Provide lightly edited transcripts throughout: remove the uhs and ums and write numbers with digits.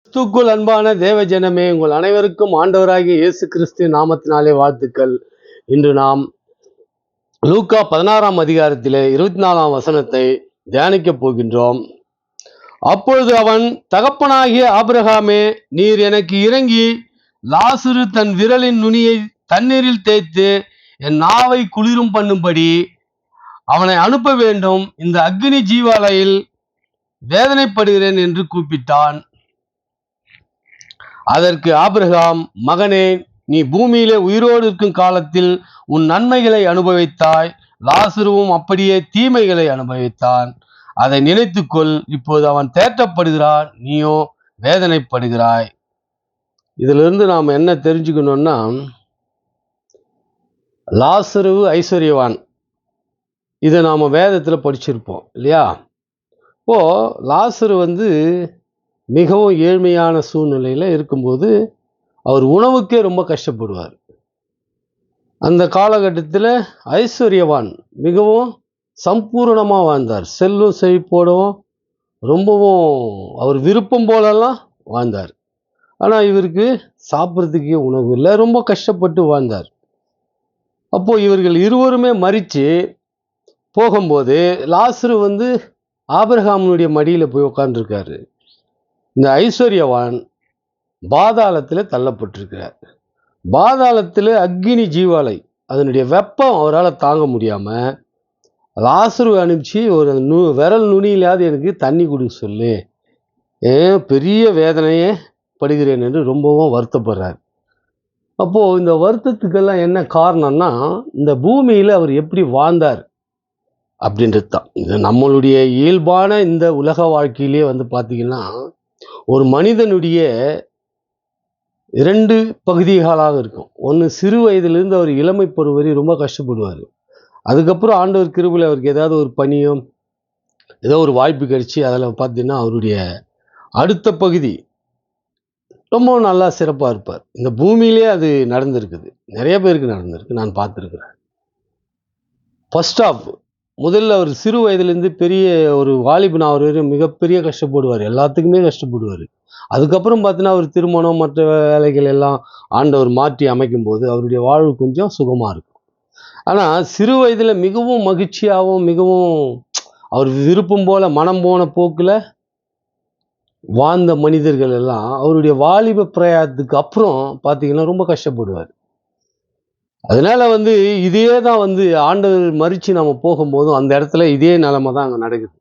கிறிஸ்துக்குள் அன்பான தேவ ஜனமே, உங்கள் அனைவருக்கும் ஆண்டவராகிய இயேசு கிறிஸ்து நாமத்தினாலே வாழ்த்துக்கள். இன்று நாம் லூக்கா 16ஆம் அதிகாரத்திலே 24ஆம் வசனத்தை தியானிக்கப் போகின்றோம். அப்பொழுது அவன், தகப்பனாகிய ஆபிரகாமே, நீர் எனக்கு இறங்கி லாசரு தன் விரலின் நுனியை தண்ணீரில் தேய்த்து என் நாவை குளிரும் பண்ணும்படி அவனை அனுப்ப வேண்டும். இந்த அக்னி ஜீவாலையில் வேதனைப்படுகிறேன் என்று கூப்பிட்டான். அதற்கு ஆபிரகாம், மகனே, நீ பூமியிலே உயிரோடு இருக்கும் காலத்தில் உன் நன்மைகளை அனுபவித்தாய், லாசருவும் அப்படியே தீமைகளை அனுபவித்தான். அதை நினைத்துக்கொள். இப்போது அவன் தேற்றப்படுகிறான், நீயோ வேதனைப்படுகிறாய். இதிலிருந்து நாம் என்ன தெரிஞ்சுக்கணும்னா, லாசரு ஐஸ்வர்யவான், இதை நாம் வேதத்தில் படிச்சிருப்போம் இல்லையா? இப்போ லாசரு மிகவும் ஏழ்மையான சூழ்நிலையில் இருக்கும்போது அவர் உணவுக்கே ரொம்ப கஷ்டப்படுவார். அந்த காலகட்டத்தில் ஐஸ்வர்யவான் மிகவும் சம்பூர்ணமாக வாழ்ந்தார். செல்லும் செழிப்போடவும் ரொம்பவும் அவர் விருப்பம் போலெல்லாம் வாழ்ந்தார். ஆனால் இவருக்கு சாப்பிட்றதுக்கே உணவு இல்லை, ரொம்ப கஷ்டப்பட்டு வாழ்ந்தார். அப்போது இவர்கள் இருவருமே மரித்து போகும்போது லாசரு ஆபிரகாமுடைய மடியில் போய் உட்காந்துருக்காரு. இந்த ஐஸ்வர்யவான் பாதாளத்தில் தள்ளப்பட்டிருக்கிறார். பாதாளத்தில் அக்னி ஜீவாலை, அதனுடைய வெப்பம் அவரால் தாங்க முடியாமல் லாசரு அனுப்பிச்சு, ஒரு விரல் நுனியிலாவது எனக்கு தண்ணி கொடுக்க சொல்லு, பெரிய வேதனையே படுகிறேன் என்று ரொம்பவும் வருத்தப்படுறார். அப்போது இந்த வருத்தத்துக்கெல்லாம் என்ன காரணம்னா, இந்த பூமியில் அவர் எப்படி வாழ்ந்தார் அப்படின்றது தான். இது நம்மளுடைய இயல்பான இந்த உலக வாழ்க்கையிலே பார்த்தீங்கன்னா, ஒரு மனிதனுடைய 2 பகுதிகளாக இருக்கும். ஒன்று, சிறு வயதிலிருந்து அவர் இளமை பருவம் வரை ரொம்ப கஷ்டப்படுவார். அதுக்கப்புறம் ஆண்டவர் கிருபையில் அவருக்கு ஏதாவது ஒரு பணியோ ஏதோ ஒரு வாய்ப்பு கிடைச்சி அதில் பார்த்தீங்கன்னா அவருடைய அடுத்த பகுதி ரொம்ப நல்லா சிறப்பாக இருப்பார். இந்த பூமியிலே அது நடந்திருக்குது, நிறைய பேருக்கு நடந்திருக்கு, நான் பார்த்துருக்குறேன். ஃபர்ஸ்ட் ஆஃப் முதல்ல அவர் சிறு வயதுலேருந்து பெரிய ஒரு வாலிபன் ஆகிற வரையும் மிகப்பெரிய கஷ்டப்படுவார், எல்லாத்துக்குமே கஷ்டப்படுவார். அதுக்கப்புறம் பார்த்தீங்கன்னா அவர் திருமணம் மற்ற வேலைகள் எல்லாம் ஆண்டவர் மாற்றி அமைக்கும் போது அவருடைய வாழ்வு கொஞ்சம் சுகமாக இருக்கும். ஆனால் சிறு வயதில் மிகவும் மகிழ்ச்சியாகவும் மிகவும் அவர் விருப்பம் போல மனம் போன போக்கில் வாழ்ந்த மனிதர்கள் எல்லாம் அவருடைய வாலிப பிரயாணத்துக்கு அப்புறம் பார்த்தீங்கன்னா ரொம்ப கஷ்டப்படுவார். அதனால இதே தான் ஆண்டவர் மறித்து நம்ம போகும்போதும் அந்த இடத்துல இதே நிலைமை தான் அங்கே நடக்குது.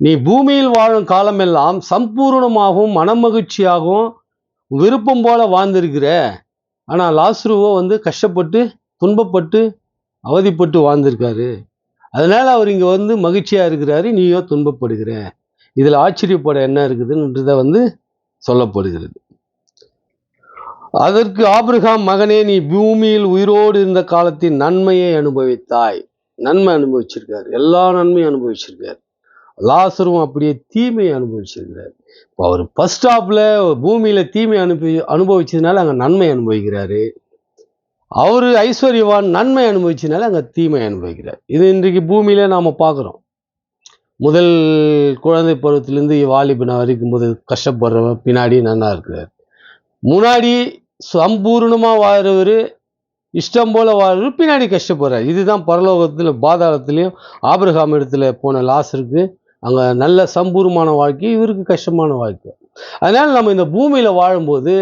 நீ பூமியில் வாழும் காலமெல்லாம் சம்பூர்ணமாகவும் மனமகிழ்ச்சியாகவும் விருப்பம் போல வாழ்ந்திருக்கிற. ஆனால் லாசருவோ கஷ்டப்பட்டு துன்பப்பட்டு அவதிப்பட்டு வாழ்ந்திருக்காரு. அதனால அவர் இங்கே மகிழ்ச்சியாக இருக்கிறாரு, நீயோ துன்பப்படுகிற. இதில் ஆச்சரியப்பட என்ன இருக்குதுன்றதை சொல்லப்படுகிறது. அதற்கு ஆபிரகாம், மகனே, நீ பூமியில் உயிரோடு இருந்த காலத்தின் நன்மையை அனுபவித்தாய். நன்மை அனுபவிச்சிருக்காரு, எல்லா நன்மையும் அனுபவிச்சிருக்காரு. லாசரும் அப்படியே தீமையை அனுபவிச்சிருக்கிறார். இப்போ அவர் ஃபர்ஸ்ட் ஸ்டாப்ல பூமியில தீமை அனுபவிச்சதுனால அங்கே நன்மை அனுபவிக்கிறாரு. அவர் ஐஸ்வர்யவான் நன்மை அனுபவிச்சதுனால அங்கே தீமை அனுபவிக்கிறார். இது இன்றைக்கு பூமியில நாம் பார்க்குறோம். முதல் குழந்தை பருவத்திலேருந்து வாலிபனா வரைக்கும் போது கஷ்டப்படுறவன் பின்னாடி நல்லா இருக்கிறார். முன்னாடி சம்பூர்ணமாக வாழ்றவர், இஷ்டம் போல வாழ்றவர் பின்னாடி கஷ்டப்படுறார். இதுதான் பரலோகத்தில் பாதாளத்திலையும் ஆபிரகாம் இடத்துல போன லாசருக்கு அங்கே நல்ல சம்பூர்ணமான வாழ்க்கை, இவருக்கு கஷ்டமான வாழ்க்கை. அதனால நம்ம இந்த பூமியில் வாழும்போது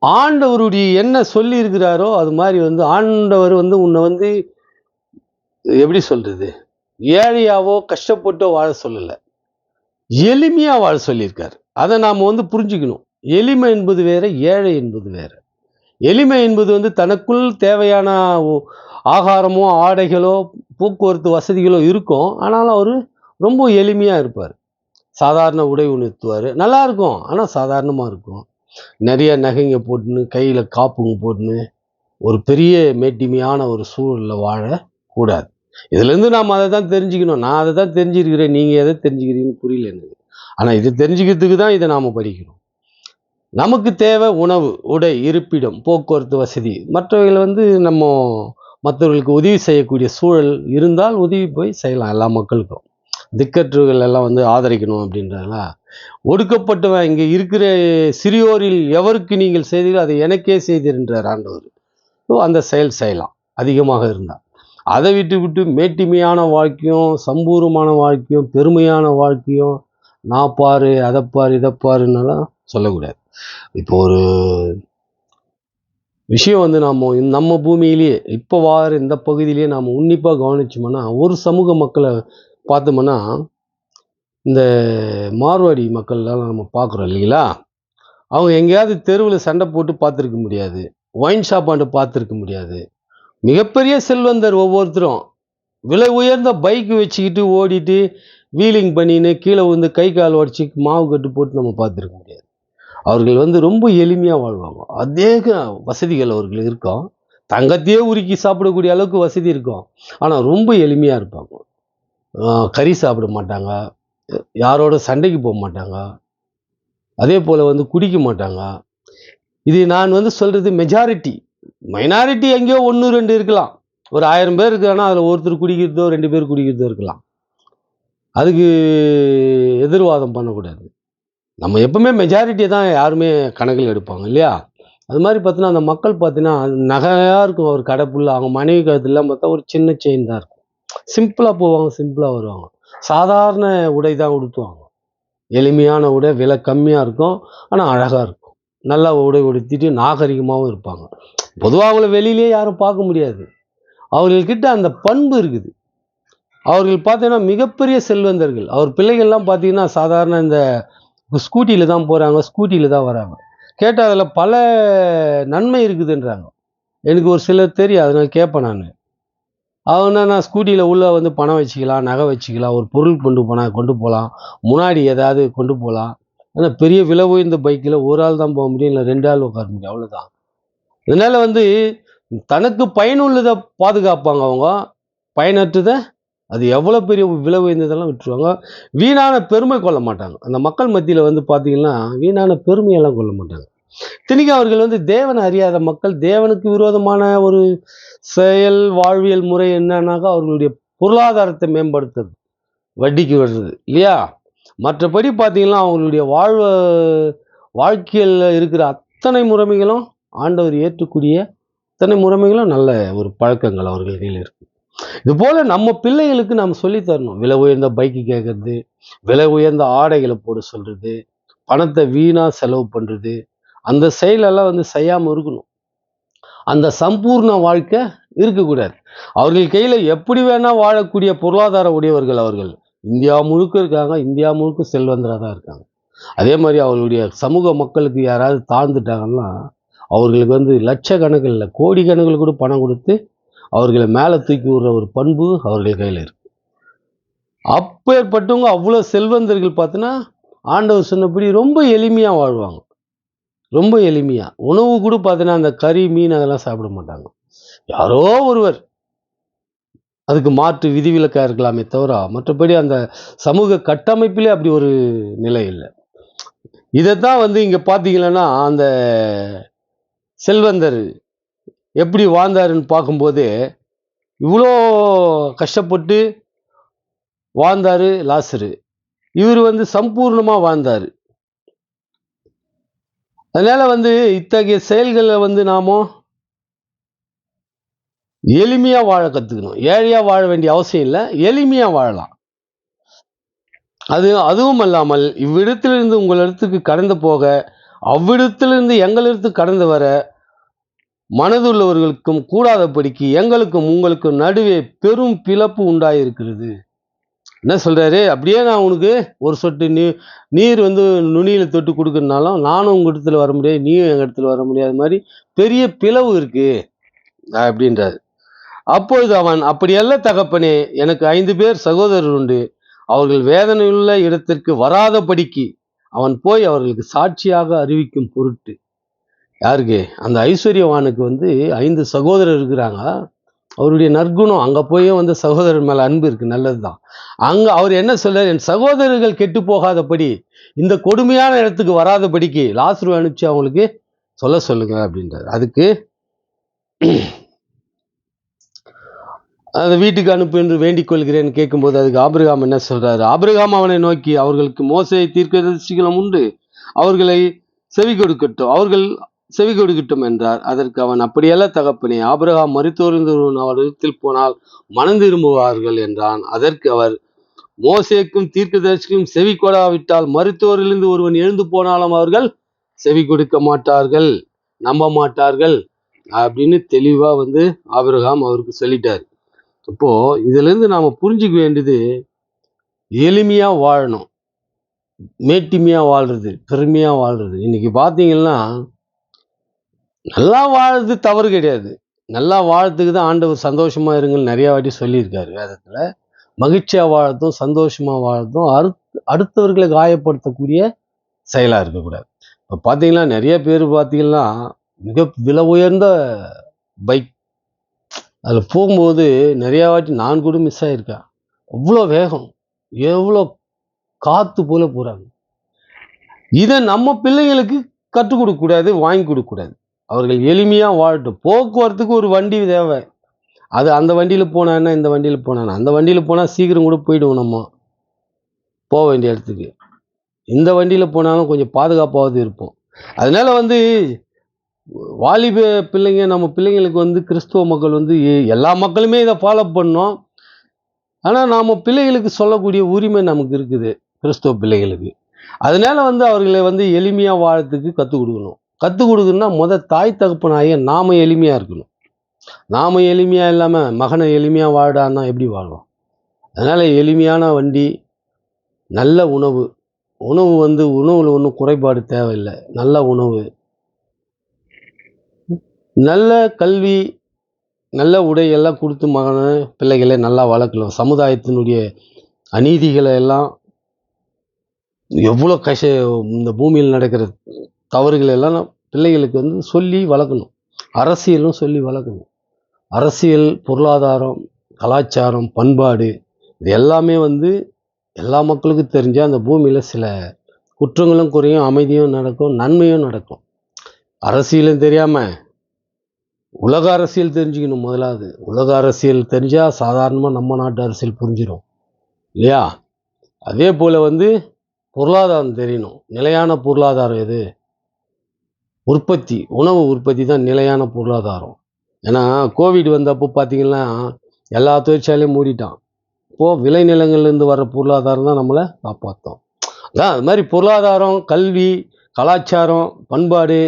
ஆண்டவருடைய என்ன சொல்லி இருக்கிறாரோ அது மாதிரி ஆண்டவர் உன்னை எப்படி சொல்றது, ஏழையாவோ கஷ்டப்பட்டோ வாழ சொல்லலை, எளிமையா வாழ சொல்லியிருக்காரு. அதை நாம் புரிஞ்சுக்கணும். எளிமை என்பது வேற, ஏழை என்பது வேற. எளிமை என்பது தனக்குள் தேவையான ஆகாரமோ ஆடைகளோ போக்குவரத்து வசதிகளோ இருக்கும், ஆனாலும் அவர் ரொம்ப எளிமையாக இருப்பார். சாதாரண உடை உணர்த்துவார், நல்லா இருக்கும், ஆனால் சாதாரணமாக இருக்கும். நிறைய நகைங்க போட்டுன்னு கையில் காப்புங்க போட்டுன்னு ஒரு பெரிய மேட்டிமையான ஒரு சூழலில் வாழக்கூடாது. இதுலேருந்து நாம் அதை தான் தெரிஞ்சுக்கணும். நான் அதை தான் தெரிஞ்சிருக்கிறேன், நீங்கள் எதை தெரிஞ்சுக்கிறீங்கன்னு புரியல எனக்கு. ஆனால் இது தெரிஞ்சுக்கிறதுக்கு தான் இதை நாம் படிக்கணும். நமக்கு தேவை உணவு, உடை, இருப்பிடம், போக்குவரத்து வசதி, மற்றவைகள் நம்ம மற்றவர்களுக்கு உதவி செய்யக்கூடிய சூழல் இருந்தால் உதவி போய் செய்யலாம் எல்லா மக்களுக்கும். திக்கற்றவர்கள் எல்லாம் வந்து ஆதரிக்கணும் அப்படின்றாங்களா. ஒடுக்கப்பட்டவன் இங்கே இருக்கிற சிறியோரில் எவருக்கு நீங்கள் செய்தீர்கள் அதை எனக்கே செய்தீர்ன்றார் ஆண்டவர். ஸோ அந்த செயல் செய்யலாம் அதிகமாக இருந்தால். அதை விட்டு விட்டு மேட்டிமையான வாழ்க்கையும் சம்பூர்ணமான வாழ்க்கையும் பெருமையான வாழ்க்கையும் நான் பாரு அதை பாரு இதை பாருன்னெல்லாம் சொல்லக்கூடாது. இப்போ ஒரு விஷயம் வந்து நம்ம பூமியிலேயே இப்போ வார இந்த பகுதியிலேயே நாம் உன்னிப்பாக கவனிச்சோம்னா ஒரு சமூக மக்களை பார்த்தோம்னா இந்த மார்வாடி மக்கள்லாம் நம்ம பார்க்குறோம் இல்லைங்களா. அவங்க எங்கேயாவது தெருவில் சண்டை போட்டு பார்த்துருக்க முடியாது, ஒயின் ஷாப்பாண்டு பார்த்துருக்க முடியாது. மிகப்பெரிய செல்வந்தர் ஒவ்வொருத்தரும் விலை உயர்ந்த பைக் வச்சுக்கிட்டு ஓடிட்டு வீலிங் பண்ணின்னு கீழே வந்து கை கால் உடச்சி மாவு கட்டு போட்டு நம்ம பார்த்துருக்க முடியாது. அவர்கள் வந்து ரொம்ப எளிமையாக வாழ்வாங்க. அதேக வசதிகள் அவர்கள் இருக்கும். தங்கத்தையே உருக்கி சாப்பிடக்கூடிய அளவுக்கு வசதி இருக்கும். ஆனால் ரொம்ப எளிமையாக இருப்பாங்க. கறி சாப்பிட மாட்டாங்க, யாரோட சண்டைக்கு போக மாட்டாங்க, அதே போல் வந்து குடிக்க மாட்டாங்க. இது நான் வந்து சொல்கிறது மெஜாரிட்டி. மைனாரிட்டி எங்கேயோ 1 2 இருக்கலாம். ஒரு 1000 பேர் இருக்காங்கன்னா அதில் ஒருத்தர் குடிக்கிறதோ 2 பேர் குடிக்கிறதோ இருக்கலாம். அதுக்கு எதிர்வாதம் பண்ணக்கூடாது. நம்ம எப்பவுமே மெஜாரிட்டியை தான் யாருமே கணக்கில் எடுப்பாங்க இல்லையா. அது மாதிரி பார்த்தீங்கன்னா அந்த மக்கள் பார்த்தீங்கன்னா நகையாக இருக்கும். ஒரு கடை ஃபுல்லாக அவங்க மனைவி கழுத்துலாம் பார்த்தா ஒரு சின்ன செயின் தான் இருக்கும். சிம்பிளாக போவாங்க, சிம்பிளாக வருவாங்க. சாதாரண உடை தான் உடுத்துவாங்க. எளிமையான உடை, விலை கம்மியாக இருக்கும், ஆனால் அழகாக இருக்கும். நல்லா உடை உடுத்திட்டு நாகரிகமாகவும் இருப்பாங்க. பொதுவாக அவங்கள வெளியிலேயே யாரும் பார்க்க முடியாது. அவர்கள்கிட்ட அந்த பண்பு இருக்குது. அவர்கள் பார்த்தீங்கன்னா மிகப்பெரிய செல்வந்தர்கள். அவர் பிள்ளைகள்லாம் பார்த்தீங்கன்னா சாதாரண இந்த ஸ்கூட்டியில் தான் போகிறாங்க, ஸ்கூட்டியில் தான் வராங்க. கேட்டால் அதில் பல நன்மை இருக்குதுன்றாங்க. எனக்கு ஒரு சிலர் தெரியும், அதனால் கேட்பேன் நான். அவனா நான் ஸ்கூட்டியில் உள்ளே வந்து பணம் வச்சுக்கலாம், நகை வச்சுக்கலாம், ஒரு பொருள் கொண்டு போகலாம், முன்னாடி ஏதாவது கொண்டு போகலாம். ஆனால் பெரிய விலை உயர்ந்த பைக்கில் ஒரு ஆள் தான் போக முடியும், இல்லை 2 ஆள் உட்கார முடியும், அவ்வளோதான். இதனால் வந்து தனக்கு பயனுள்ளதை பாதுகாப்பாங்க அவங்க, பயனற்றதை அது எவ்வளோ பெரிய விலை உயர்ந்ததெல்லாம் விட்டுருவாங்க. வீணான பெருமை கொள்ள மாட்டாங்க. அந்த மக்கள் மத்தியில் வந்து பார்த்தீங்கன்னா வீணான பெருமையெல்லாம் கொள்ள மாட்டாங்க. இத்தனைக்கும் அவர்கள் வந்து தேவனை அறியாத மக்கள். தேவனுக்கு விரோதமான ஒரு செயல் வாழ்வியல் முறை என்னன்னாக்கா அவர்களுடைய பொருளாதாரத்தை மேம்படுத்துறது, வட்டிக்கு விடுறது இல்லையா. மற்றபடி பார்த்தீங்கன்னா அவங்களுடைய வாழ்க்கையில் இருக்கிற அத்தனை முறைமைகளும் ஆண்டவர் ஏற்றக்கூடிய அத்தனை முறைமைகளும் நல்ல ஒரு பழக்கங்கள் அவர்கள் கையில் இருக்கு. இது போல நம்ம பிள்ளைகளுக்கு நாம் சொல்லி தரணும். விலை உயர்ந்த பைக்கு கேட்கறது, விலை உயர்ந்த ஆடைகளை போட சொல்றது, பணத்தை வீணா செலவு பண்றது, அந்த செயலெல்லாம் வந்து செய்யாம இருக்கணும். அந்த சம்பூர்ண வாழ்க்கை இருக்கக்கூடாது. அவர்கள் கையில எப்படி வேணா வாழக்கூடிய பொருளாதார உடையவர்கள் அவர்கள். இந்தியா முழுக்க இருக்காங்க, இந்தியா முழுக்க செல்வந்தராக தான் இருக்காங்க. அதே மாதிரி அவர்களுடைய சமூக மக்களுக்கு யாராவது தாழ்ந்துட்டாங்கன்னா அவர்களுக்கு வந்து லட்சக்கணக்கில் இல்லை, கோடிக்கணக்கில் கூட பணம் கொடுத்து அவர்களை மேலே தூக்கி விடுற ஒரு பண்பு அவர்கள் கையில் இருக்கு. அப்பேற்பட்டவங்க அவ்வளோ செல்வந்தர்கள் பார்த்தீங்கன்னா ஆண்டவர் சொன்னபடி ரொம்ப எளிமையாக வாழ்வாங்க. ரொம்ப எளிமையாக உணவு கூட பார்த்தீங்கன்னா அந்த கறி மீன் அதெல்லாம் சாப்பிட மாட்டாங்க. யாரோ ஒருவர் அதுக்கு மாற்று விதிவிலக்காக இருக்கலாமே தவிர மற்றபடி அந்த சமூக கட்டமைப்பிலே அப்படி ஒரு நிலை இல்லை. இதைத்தான் வந்து இங்கே பார்த்தீங்கன்னா அந்த செல்வந்தர் எப்படி வாழ்ந்தாருன்னு பார்க்கும்போது இவ்வளோ கஷ்டப்பட்டு வாழ்ந்தாரு லாசரு. இவர் வந்து சம்பூர்ணமாக வாழ்ந்தார். அதனால வந்து இத்தகைய செயல்களை வந்து நாம எளிமையாக வாழ கற்றுக்கணும். ஏழையாக வாழ வேண்டிய அவசியம் இல்லை, எளிமையாக வாழலாம். அதுவும் அல்லாமல் இவ்விடத்திலிருந்து உங்களிடத்துக்கு கடந்து போக அவ்விடத்திலிருந்து எங்களிடத்துக்கு கடந்து வர மனதுள்ளவர்களுக்கும் கூடாதபடிக்கு எங்களுக்கும் உங்களுக்கும் நடுவே பெரும் பிளப்பு உண்டாயிருக்கிறது. என்ன சொல்றாரு, அப்படியே நான் உனக்கு ஒரு சொட்டு நீர் வந்து நுனியில தொட்டு கொடுக்கறதுனாலும் நானும் உங்க இடத்துல வர முடியாது, நீயும் எங்க இடத்துல வர முடியாத மாதிரி பெரிய பிளவு இருக்கு அப்படின்றாரு. அப்பொழுது அவன், அப்படியல்ல தகப்பனே, எனக்கு 5 பேர் சகோதரர் உண்டு, அவர்கள் வேதனையுள்ள இடத்திற்கு வராதபடிக்கு அவன் போய் அவர்களுக்கு சாட்சியாக அறிவிக்கும் பொருட்டு. யாருக்கு? அந்த ஐஸ்வர்யவானுக்கு வந்து 5 சகோதரர் இருக்கிறாங்க. அவருடைய நற்குணம் அங்கே போய் வந்து சகோதரர் மேலே அன்பு இருக்கு, நல்லதுதான். அங்கே அவர் என்ன சொல்றார், என் சகோதரர்கள் கெட்டு போகாதபடி இந்த கொடுமையான இடத்துக்கு வராதபடிக்கு லாசரு அனுப்பிச்சு அவங்களுக்கு சொல்லுங்க அப்படின்றார். அதுக்கு அந்த வீட்டுக்கு அனுப்பு என்று வேண்டிக் கொள்கிறேன் கேட்கும்போது அதுக்கு ஆபிரகாம் என்ன சொல்றாரு? ஆபிரகாம் அவனை நோக்கி, அவர்களுக்கு மோசே தீர்க்கதரிசிகளும் உண்டு, அவர்களை அவர்கள் செவி கொடுக்கட்டும் என்றார். அதற்கு அவன், அப்படியல்ல தகப்பனே, ஆபிரகாம் மரித்தோரிலிருந்து அவரிடத்தில் போனால் மனம் திரும்புவார்கள் என்றான். அதற்கு அவர், மோசேக்கும் தீர்க்கதரிசிக்கும் செவி கொடாவிட்டால் மருத்துவரிலிருந்து ஒருவன் எழுந்து போனாலும் அவர்கள் செவி கொடுக்க மாட்டார்கள், நம்ப மாட்டார்கள் அப்படின்னு தெளிவா ஆபிரகாம் அவருக்கு சொல்லிட்டார். இப்போ இதுல இருந்து நாம புரிஞ்சுக்க வேண்டியது, எளிமையா வாழணும், மேட்டிமையா வாழ்றது, பெருமையா வாழ்றது. இன்னைக்கு பாத்தீங்கன்னா நல்லா வாழ்றது தவறு கிடையாது. நல்லா வாழறதுக்கு தான் ஆண்டவர் சந்தோஷமா இருங்கன்னு நிறைய வாட்டி சொல்லியிருக்காரு வேதத்துல. மகிழ்ச்சியா வாழறதும் சந்தோஷமா வாழறதும் அடுத்தவர்களை காயப்படுத்தக்கூடிய செயலா இருக்கக்கூடாது. இப்போ பார்த்தீங்கன்னா நிறைய பேர் பார்த்தீங்கன்னா மிக விலை உயர்ந்த பைக், அதில் போகும்போது நிறையா வாட்டி நான் கூட மிஸ் ஆகியிருக்கேன். அவ்வளோ வேகம், எவ்வளோ காற்று போல போகிறாங்க. இதை நம்ம பிள்ளைங்களுக்கு கற்றுக் கொடுக்கக்கூடாது, வாங்கி கொடுக்கக்கூடாது. அவர்கள் எளிமையாக வாழட்டும். போக்குவரத்துக்கு ஒரு வண்டி தேவை. அது அந்த வண்டியில் போனான்னா இந்த வண்டியில் போனான்னா, அந்த வண்டியில் போனால் சீக்கிரம் கூட போயிடுவோம் நம்ம போக வேண்டிய இடத்துக்கு. இந்த வண்டியில் போனாலும் கொஞ்சம் பாதுகாப்பாவது இருப்போம். அதனால வாலிப பிள்ளைங்க, நம்ம பிள்ளைங்களுக்கு கிறிஸ்துவ மக்கள் எல்லா மக்களுமே இதை ஃபாலோ பண்ணோம். ஆனால் நாம் பிள்ளைகளுக்கு சொல்லக்கூடிய உரிமை நமக்கு இருக்குது, கிறிஸ்துவ பிள்ளைகளுக்கு. அதனால அவர்களை எளிமையாக வாழறதுக்கு கற்றுக் கொடுக்கணும். கற்றுக் கொடுக்கணும்னா தாய் தகப்பனாகிய நாம எளிமையாக இருக்கணும். நாம எளிமையாக இல்லாமல் மகனை எளிமையாக வாழான்னா எப்படி வாழும்? அதனால் எளிமையான வண்டி, நல்ல உணவு. உணவில் ஒன்றும் குறைபாடு தேவையில்லை. நல்ல உணவு, நல்ல கல்வி, நல்ல உடை எல்லாம் கொடுத்து பிள்ளைகளை நல்லா வளர்க்கலாம். சமுதாயத்தினுடைய அநீதிகளை எல்லாம், எவ்வளோ இந்த பூமியில் நடக்கிற தவறுகள் எல்லாம் பிள்ளைகளுக்கு சொல்லி வளர்க்கணும். அரசியலும் சொல்லி வளர்க்கணும். அரசியல், பொருளாதாரம், கலாச்சாரம், பண்பாடு, இது எல்லாமே எல்லா மக்களுக்கும் தெரிஞ்சால் அந்த பூமியில் சில குற்றங்களும் குறையும், அமைதியும் நடக்கும், நன்மையும் நடக்கும். அரசியலும் தெரியாமல் உலக அரசியல் தெரிஞ்சுக்கணும். முதலாவது உலக அரசியல் தெரிஞ்சால் சாதாரணமாக நம்ம நாட்டு அரசியல் புரிஞ்சிடும் இல்லையா? அதே போல் பொருளாதாரம் தெரியணும். நிலையான பொருளாதாரம் எது? உற்பத்தி, உணவு உற்பத்தி தான் நிலையான பொருளாதாரம். ஏன்னா கோவிட் வந்தப்போ பார்த்தீங்கன்னா எல்லா தொழிற்சாலையும் மூடிட்டான். இப்போது விளைநிலங்கள்லேருந்து வர்ற பொருளாதாரம் தான் நம்மளை காப்பாற்றோம். அதான் அது மாதிரி பொருளாதாரம், கல்வி, கலாச்சாரம், பண்பாடு,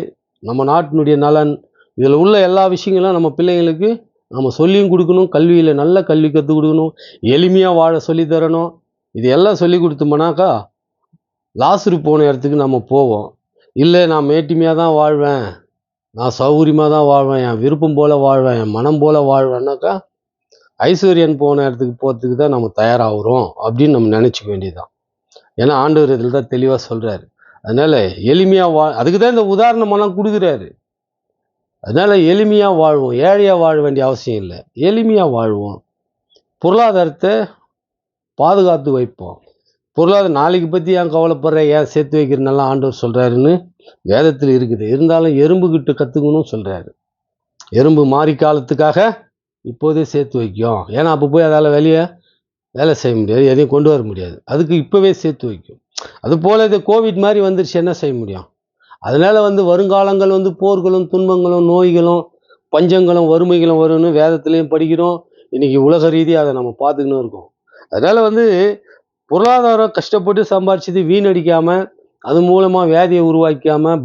நம்ம நாட்டினுடைய நலன், இதில் உள்ள எல்லா விஷயங்களும் நம்ம பிள்ளைங்களுக்கு நம்ம சொல்லியும் கொடுக்கணும். கல்வியில் நல்ல கல்வி கற்றுக் கொடுக்கணும். எளிமையாக வாழ சொல்லி தரணும். இது எல்லாம் சொல்லி கொடுத்தோம்னாக்கா லாசரு போன இடத்துக்கு நம்ம போவோம். இல்லை, நான் மேட்டிமையாக தான் வாழ்வேன், நான் சௌகரியமாக தான் வாழ்வேன், என் விருப்பம் போல் வாழ்வேன், என் மனம் போல் வாழ்வேன்னாக்கா ஐஸ்வர்யன் போன இடத்துக்கு போகிறதுக்கு தான் நம்ம தயாராகிறோம் அப்படின்னு நம்ம நினச்சிக்க வேண்டியதுதான். ஏன்னா ஆண்டவர் இதில் தான் தெளிவாக சொல்கிறாரு. அதனால் எளிமையாக அதுக்கு தான் இந்த உதாரணமெல்லாம் கொடுக்குறாரு. அதனால் எளிமையாக வாழ்வோம். ஏழையாக வாழ வேண்டிய அவசியம் இல்லை, எளிமையாக வாழ்வோம். பொருளாதாரத்தை பாதுகாத்து வைப்போம். பொருளாதாரம் நாளைக்கு பற்றி ஏன் கவலைப்படுற, ஏன் சேர்த்து வைக்கிறனால ஆண்டவர் சொல்கிறாருன்னு வேதத்தில் இருக்குது. இருந்தாலும் எறும்புக்கிட்ட கற்றுக்கணும்னு சொல்கிறாரு. எறும்பு மாறி காலத்துக்காக இப்போதே சேர்த்து வைக்கும். ஏன்னா அப்போ போய் அதால் வேலை செய்ய முடியாது, எதையும் கொண்டு வர முடியாது. அதுக்கு இப்போவே சேர்த்து வைக்கும். அதுபோல் இது கோவிட் மாதிரி வந்துருச்சு, என்ன செய்ய முடியும்? அதனால் வருங்காலங்கள் போர்களும், துன்பங்களும், நோய்களும், பஞ்சங்களும், வறுமைகளும் வரும்னு வேதத்துலேயும் படிக்கிறோம். இன்றைக்கி உலக ரீதியாக அதை நம்ம பார்த்துக்கணும் இருக்கோம். அதனால் பொருளாதாரம் கஷ்டப்பட்டு சம்பாரிச்சது வீணடிக்காமல், அது மூலமாக வியாதியை உருவாக்காமல்,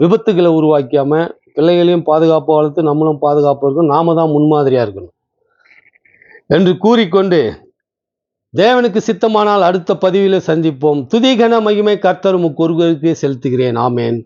விபத்துக்களை உருவாக்காமல், பிள்ளைகளையும் பாதுகாப்பாக வளர்த்து நம்மளும் பாதுகாப்பாக இருக்கணும். நாம தான் முன்மாதிரியாக இருக்கணும் என்று கூறிக்கொண்டு, தேவனுக்கு சித்தமானால் அடுத்த பதிவில் சந்திப்போம். துதி கன மகிமை கர்த்தர் ஒருவருக்கே செலுத்துகிறேன். ஆமேன்.